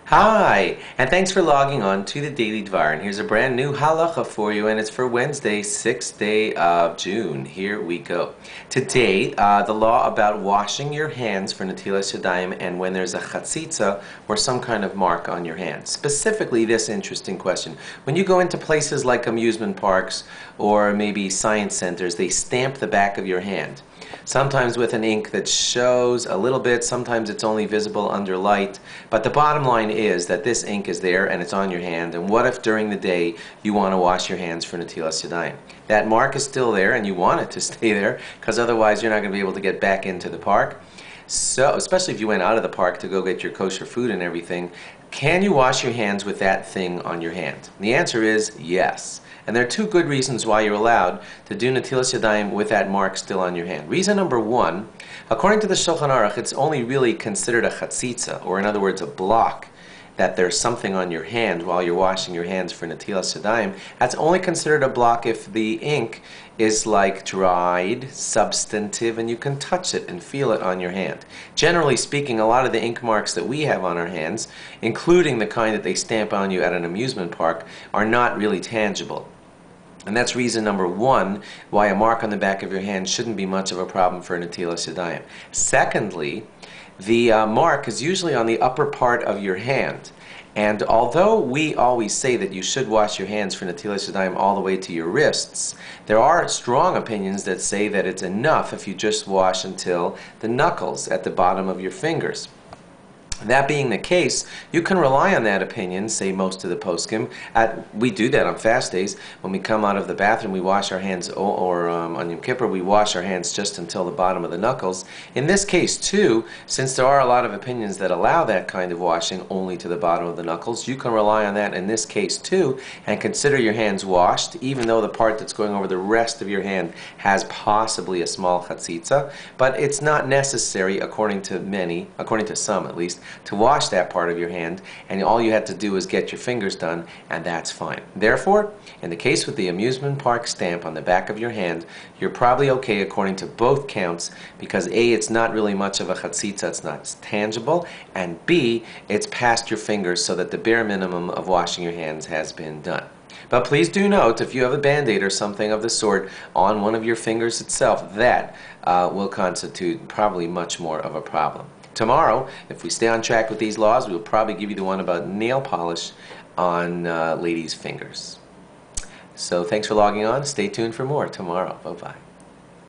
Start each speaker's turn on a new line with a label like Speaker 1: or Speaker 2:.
Speaker 1: Hi, and thanks for logging on to the Daily Dvar. And here's a brand new Halacha for you, and it's for Wednesday, 6th day of June. Here we go. Today, the law about washing your hands for Netilas Yadayim and when there's a chatzitza or some kind of mark on your hand. Specifically, this interesting question. When you go into places like amusement parks or maybe science centers, they stamp the back of your hand. Sometimes with an ink that shows a little bit, sometimes it's only visible under light, but the bottom line is that this ink is there and it's on your hand, and what if during the day you want to wash your hands for Netilas Yadayim? That mark is still there and you want it to stay there because otherwise you're not going to be able to get back into the park. So, especially if you went out of the park to go get your kosher food and everything, can you wash your hands with that thing on your hand? The answer is yes. And there are two good reasons why you're allowed to do Netilas Yadayim with that mark still on your hand. Reason number one, according to the Shulchan Aruch, it's only really considered a chatzitza, or in other words, a block, that there's something on your hand while you're washing your hands for Netilas Yadayim. That's only considered a block if the ink is like dried, substantive, and you can touch it and feel it on your hand. Generally speaking, a lot of the ink marks that we have on our hands, including the kind that they stamp on you at an amusement park, are not really tangible. And that's reason number one why a mark on the back of your hand shouldn't be much of a problem for Netilas Yadayim. Secondly, the mark is usually on the upper part of your hand. And although we always say that you should wash your hands for Netilas Yadayim all the way to your wrists, there are strong opinions that say that it's enough if you just wash until the knuckles at the bottom of your fingers. That being the case, you can rely on that opinion, say most of the poskim. We do that on fast days. When we come out of the bathroom, we wash our hands, or on Yom Kippur, we wash our hands just until the bottom of the knuckles. In this case, too, since there are a lot of opinions that allow that kind of washing only to the bottom of the knuckles, you can rely on that in this case, too, and consider your hands washed, even though the part that's going over the rest of your hand has possibly a small chatzitza. But it's not necessary, according to some at least, to wash that part of your hand, and all you have to do is get your fingers done, and that's fine. Therefore, in the case with the amusement park stamp on the back of your hand, you're probably okay according to both counts, because A, it's not really much of a chatzitza, it's not tangible, and B, it's past your fingers so that the bare minimum of washing your hands has been done. But please do note, if you have a Band-Aid or something of the sort on one of your fingers itself, that will constitute probably much more of a problem. Tomorrow, if we stay on track with these laws, we'll probably give you the one about nail polish on ladies' fingers. So thanks for logging on. Stay tuned for more tomorrow. Bye-bye.